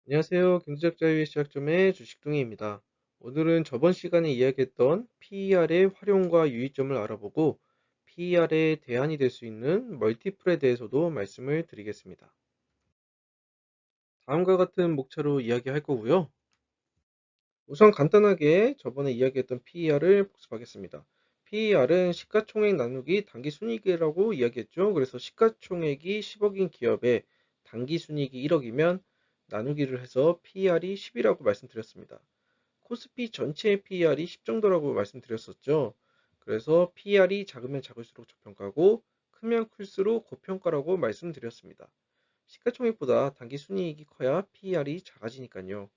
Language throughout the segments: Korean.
안녕하세요. 경제적 자유의 시작점의 주식둥이입니다. 오늘은 저번 시간에 이야기했던 PER의 활용과 유의점을 알아보고 PER의 대안이 될 수 있는 멀티플에 대해서도 말씀을 드리겠습니다. 다음과 같은 목차로 이야기할 거고요. 우선 간단하게 저번에 이야기했던 PER을 복습하겠습니다. PER은 시가총액 나누기 당기순이익이라고 이야기했죠. 그래서 시가총액이 10억인 기업에 당기순이익이 1억이면 나누기를 해서 PER이 10이라고 말씀드렸습니다. 코스피 전체의 PER이 10 정도라고 말씀드렸었죠. 그래서 PER이 작으면 작을수록 저평가고 크면 클수록 고평가라고 말씀드렸습니다. 시가총액보다 당기순이익이 커야 PER이 작아지니까요.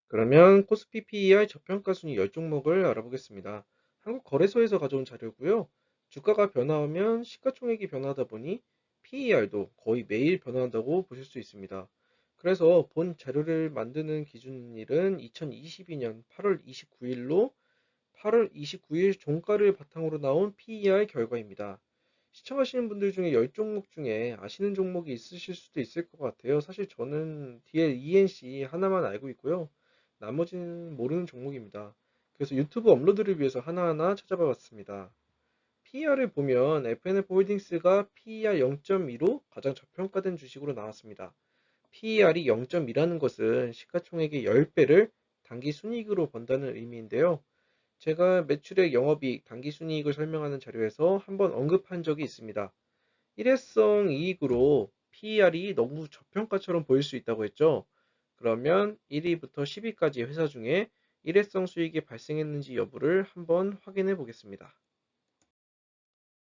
그러면 코스피 PER 저평가 순위 10종목을 알아보겠습니다. 한국거래소에서 가져온 자료고요. 주가가 변화하면 시가총액이 변화하다 보니 PER도 거의 매일 변화한다고 보실 수 있습니다. 그래서 본 자료를 만드는 기준일은 2022년 8월 29일로 8월 29일 종가를 바탕으로 나온 PER 결과입니다. 시청하시는 분들 중에 10종목 중에 아시는 종목이 있으실 수도 있을 것 같아요. 사실 저는 DLENC 하나만 알고 있고요. 나머지는 모르는 종목입니다. 그래서 유튜브 업로드를 위해서 하나하나 찾아봐 봤습니다. PER을 보면 FNF홀딩스가 PER 0.2로 가장 저평가된 주식으로 나왔습니다. PER이 0.2라는 것은 시가총액의 10배를 단기 순이익으로 번다는 의미인데요. 제가 매출액, 영업이익, 당기순이익을 설명하는 자료에서 한번 언급한 적이 있습니다. 일회성 이익으로 PER이 너무 저평가처럼 보일 수 있다고 했죠. 그러면 1위부터 10위까지 회사 중에 일회성 수익이 발생했는지 여부를 한번 확인해 보겠습니다.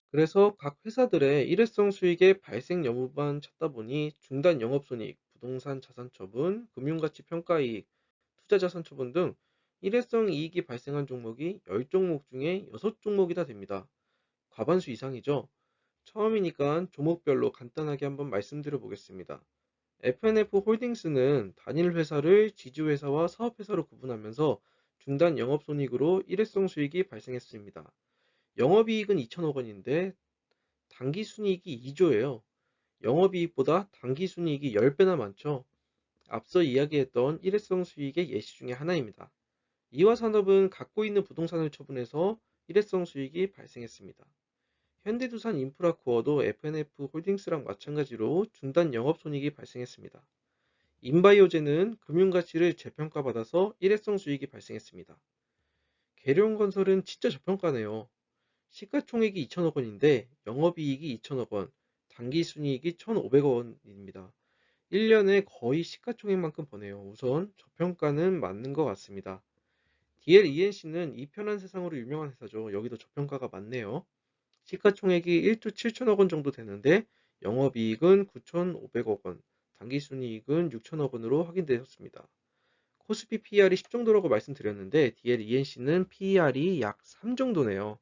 그래서 각 회사들의 일회성 수익의 발생 여부만 찾다 보니 중단 영업손익, 부동산 자산 처분, 금융가치 평가이익, 투자자산 처분 등 일회성 이익이 발생한 종목이 10종목 중에 6종목이나 됩니다. 과반수 이상이죠. 처음이니까 종목별로 간단하게 한번 말씀드려 보겠습니다. FNF 홀딩스는 단일 회사를 지주회사와 사업회사로 구분하면서 중단 영업손익으로 일회성 수익이 발생했습니다. 영업이익은 2천억 원인데 당기순이익이 2조예요. 영업이익보다 당기순이익이 10배나 많죠. 앞서 이야기했던 일회성 수익의 예시 중에 하나입니다. 이화산업은 갖고 있는 부동산을 처분해서 일회성 수익이 발생했습니다. 현대두산 인프라코어도 FNF 홀딩스랑 마찬가지로 중단 영업손익이 발생했습니다. 인바이오제는 금융가치를 재평가받아서 일회성 수익이 발생했습니다. 계룡건설은 진짜 저평가네요. 시가총액이 2천억 원인데 영업이익이 2천억 원, 당기순이익이 1,500억 원입니다. 1년에 거의 시가총액만큼 버네요. 우선 저평가는 맞는 것 같습니다. DLENC는 이 편한 세상으로 유명한 회사죠. 여기도 저평가가 많네요. 시가총액이 1조 7천억 원 정도 되는데 영업이익은 9,500억 원, 당기순이익은 6천억 원으로 확인되었습니다. 코스피 PER이 10 정도라고 말씀드렸는데 DLENC는 PER이 약 3 정도네요.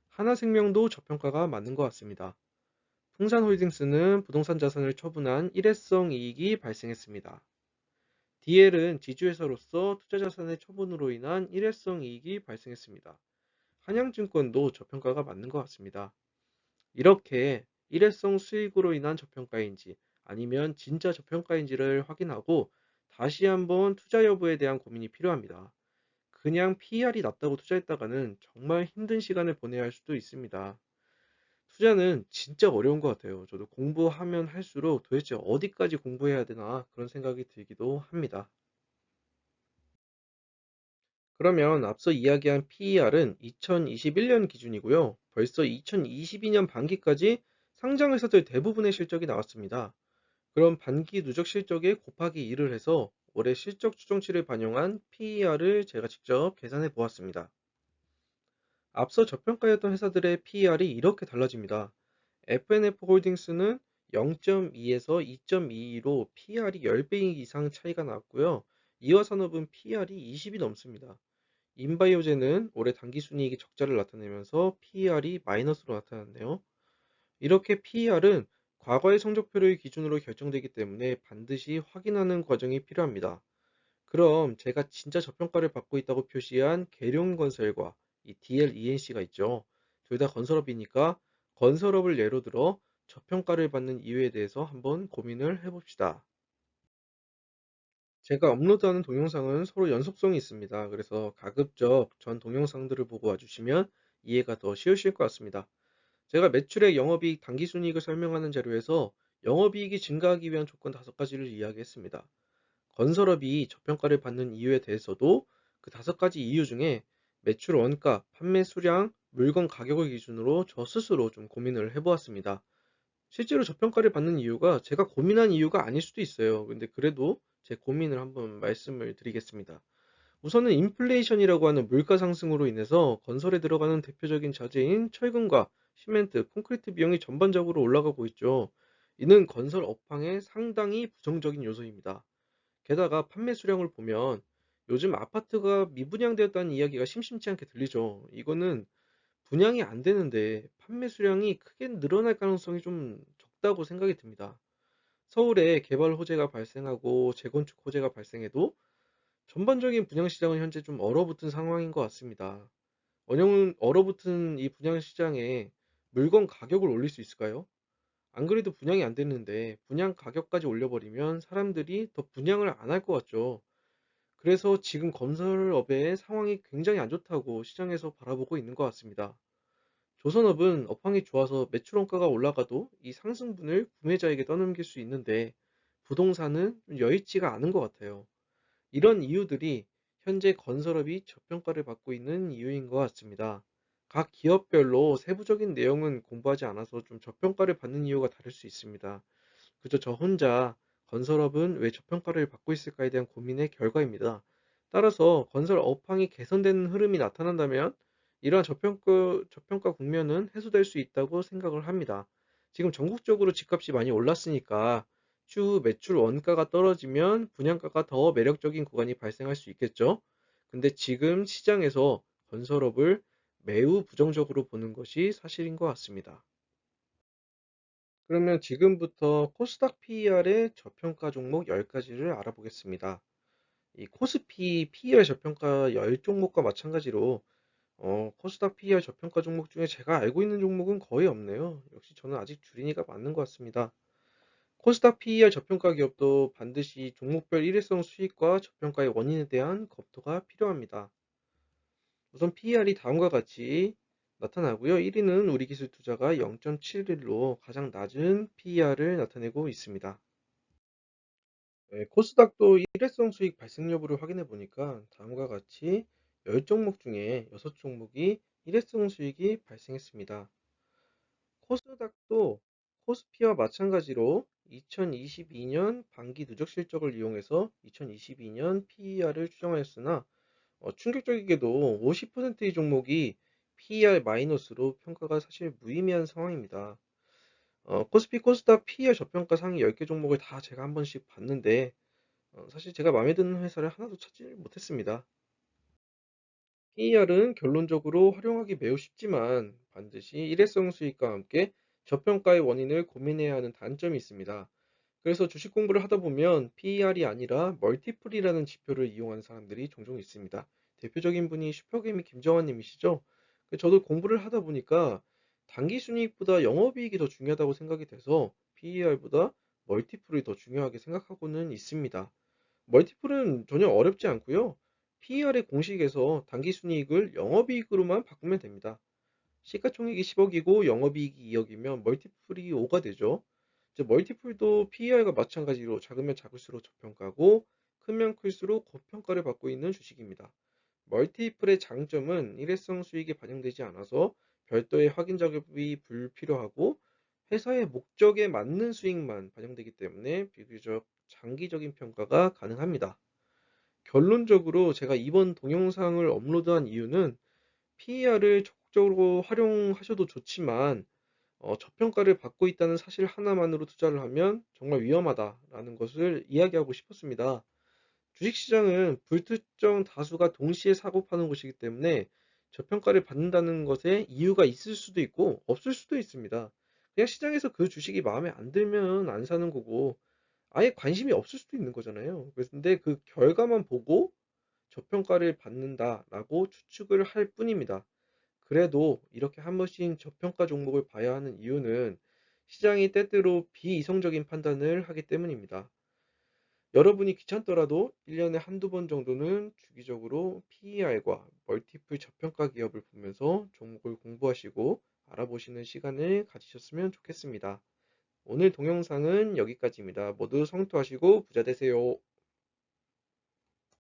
하나생명도 저평가가 맞는 것 같습니다. 풍산홀딩스는 부동산 자산을 처분한 일회성 이익이 발생했습니다. DL은 지주회사로서 투자자산의 처분으로 인한 일회성 이익이 발생했습니다. 한양증권도 저평가가 맞는 것 같습니다. 이렇게 일회성 수익으로 인한 저평가인지 아니면 진짜 저평가인지를 확인하고 다시 한번 투자 여부에 대한 고민이 필요합니다. 그냥 PER이 낮다고 투자했다가는 정말 힘든 시간을 보내야 할 수도 있습니다. 투자는 진짜 어려운 것 같아요. 저도 공부하면 할수록 도대체 어디까지 공부해야 되나 그런 생각이 들기도 합니다. 그러면 앞서 이야기한 PER은 2021년 기준이고요. 벌써 2022년 반기까지 상장 회사들 대부분의 실적이 나왔습니다. 그럼 반기 누적 실적에 곱하기 2를 해서 올해 실적 추정치를 반영한 PER을 제가 직접 계산해 보았습니다. 앞서 저평가였던 회사들의 PER이 이렇게 달라집니다. FNF 홀딩스는 0.2에서 2.22로 PER이 10배 이상 차이가 났고요. 이화산업은 PER이 20이 넘습니다. 인바이오제는 올해 당기순이익이 적자를 나타내면서 PER이 마이너스로 나타났네요. 이렇게 PER은 과거의 성적표를 기준으로 결정되기 때문에 반드시 확인하는 과정이 필요합니다. 그럼 제가 진짜 저평가를 받고 있다고 표시한 계룡건설과 이 DLENC가 있죠. 둘 다 건설업이니까 건설업을 예로 들어 저평가를 받는 이유에 대해서 한번 고민을 해봅시다. 제가 업로드하는 동영상은 서로 연속성이 있습니다. 그래서 가급적 전 동영상들을 보고 와주시면 이해가 더 쉬우실 것 같습니다. 제가 매출액, 영업이익, 당기순이익을 설명하는 자료에서 영업이익이 증가하기 위한 조건 5가지를 이야기했습니다. 건설업이 저평가를 받는 이유에 대해서도 그 5가지 이유 중에 매출 원가, 판매 수량, 물건 가격을 기준으로 저 스스로 좀 고민을 해보았습니다. 실제로 저평가를 받는 이유가 제가 고민한 이유가 아닐 수도 있어요. 근데 그래도 제 고민을 한번 말씀을 드리겠습니다. 우선은 인플레이션이라고 하는 물가 상승으로 인해서 건설에 들어가는 대표적인 자재인 철근과 시멘트, 콘크리트 비용이 전반적으로 올라가고 있죠. 이는 건설 업황에 상당히 부정적인 요소입니다. 게다가 판매 수량을 보면 요즘 아파트가 미분양되었다는 이야기가 심심치 않게 들리죠. 이거는 분양이 안 되는데 판매 수량이 크게 늘어날 가능성이 좀 적다고 생각이 듭니다. 서울에 개발 호재가 발생하고 재건축 호재가 발생해도 전반적인 분양 시장은 현재 좀 얼어붙은 상황인 것 같습니다. 얼어붙은 이 분양 시장에 물건 가격을 올릴 수 있을까요? 안 그래도 분양이 안 됐는데 분양 가격까지 올려버리면 사람들이 더 분양을 안 할 것 같죠. 그래서 지금 건설업의 상황이 굉장히 안 좋다고 시장에서 바라보고 있는 것 같습니다. 조선업은 업황이 좋아서 매출 원가가 올라가도 이 상승분을 구매자에게 떠넘길 수 있는데 부동산은 좀 여의치가 않은 것 같아요. 이런 이유들이 현재 건설업이 저평가를 받고 있는 이유인 것 같습니다. 각 기업별로 세부적인 내용은 공부하지 않아서 좀 저평가를 받는 이유가 다를 수 있습니다. 그저 저 혼자 건설업은 왜 저평가를 받고 있을까에 대한 고민의 결과입니다. 따라서 건설 업황이 개선되는 흐름이 나타난다면 이러한 저평가 국면은 해소될 수 있다고 생각을 합니다. 지금 전국적으로 집값이 많이 올랐으니까 추후 매출 원가가 떨어지면 분양가가 더 매력적인 구간이 발생할 수 있겠죠. 근데 지금 시장에서 건설업을 매우 부정적으로 보는 것이 사실인 것 같습니다. 그러면 지금부터 코스닥 PER의 저평가 종목 10가지를 알아보겠습니다. 이 코스피 PER 저평가 10종목과 마찬가지로 코스닥 PER 저평가 종목 중에 제가 알고 있는 종목은 거의 없네요. 역시 저는 아직 주린이가 맞는 것 같습니다. 코스닥 PER 저평가 기업도 반드시 종목별 일회성 수익과 저평가의 원인에 대한 검토가 필요합니다. 우선 PER이 다음과 같이 나타나고요. 1위는 우리기술투자가 0.71로 가장 낮은 PER을 나타내고 있습니다. 네, 코스닥도 일회성 수익 발생 여부를 확인해 보니까 다음과 같이 10종목 중에 6종목이 일회성 수익이 발생했습니다. 코스닥도 코스피와 마찬가지로 2022년 반기 누적 실적을 이용해서 2022년 PER을 추정하였으나 충격적이게도 50%의 종목이 PER 마이너스로 평가가 사실 무의미한 상황입니다. 코스피 코스닥 PER 저평가 상위 10개 종목을 다 제가 한 번씩 봤는데 사실 제가 마음에 드는 회사를 하나도 찾지 못했습니다. PER은 결론적으로 활용하기 매우 쉽지만 반드시 일회성 수익과 함께 저평가의 원인을 고민해야 하는 단점이 있습니다. 그래서 주식 공부를 하다 보면 PER이 아니라 멀티플이라는 지표를 이용하는 사람들이 종종 있습니다. 대표적인 분이 슈퍼개미 김정환 님이시죠? 저도 공부를 하다 보니까 단기 순이익보다 영업이익이 더 중요하다고 생각이 돼서 PER보다 멀티플이 더 중요하게 생각하고는 있습니다. 멀티플은 전혀 어렵지 않고요. PER의 공식에서 당기순이익을 영업이익으로만 바꾸면 됩니다. 시가총액이 10억이고 영업이익이 2억이면 멀티플이 5가 되죠. 이제 멀티플도 PER과 마찬가지로 작으면 작을수록 저평가고 크면 클수록 고평가를 받고 있는 주식입니다. 멀티플의 장점은 일회성 수익이 반영되지 않아서 별도의 확인 작업이 불필요하고 회사의 목적에 맞는 수익만 반영되기 때문에 비교적 장기적인 평가가 가능합니다. 결론적으로 제가 이번 동영상을 업로드한 이유는 PER을 적극적으로 활용하셔도 좋지만 저평가를 받고 있다는 사실 하나만으로 투자를 하면 정말 위험하다라는 것을 이야기하고 싶었습니다. 주식시장은 불특정 다수가 동시에 사고 파는 곳이기 때문에 저평가를 받는다는 것에 이유가 있을 수도 있고 없을 수도 있습니다. 그냥 시장에서 그 주식이 마음에 안 들면 안 사는 거고 아예 관심이 없을 수도 있는 거잖아요. 근데 그 결과만 보고 저평가를 받는다라고 추측을 할 뿐입니다. 그래도 이렇게 한 번씩 저평가 종목을 봐야 하는 이유는 시장이 때때로 비이성적인 판단을 하기 때문입니다. 여러분이 귀찮더라도 1년에 한두 번 정도는 주기적으로 PER과 멀티플 저평가 기업을 보면서 종목을 공부하시고 알아보시는 시간을 가지셨으면 좋겠습니다. 오늘 동영상은 여기까지입니다. 모두 성투하시고 부자 되세요.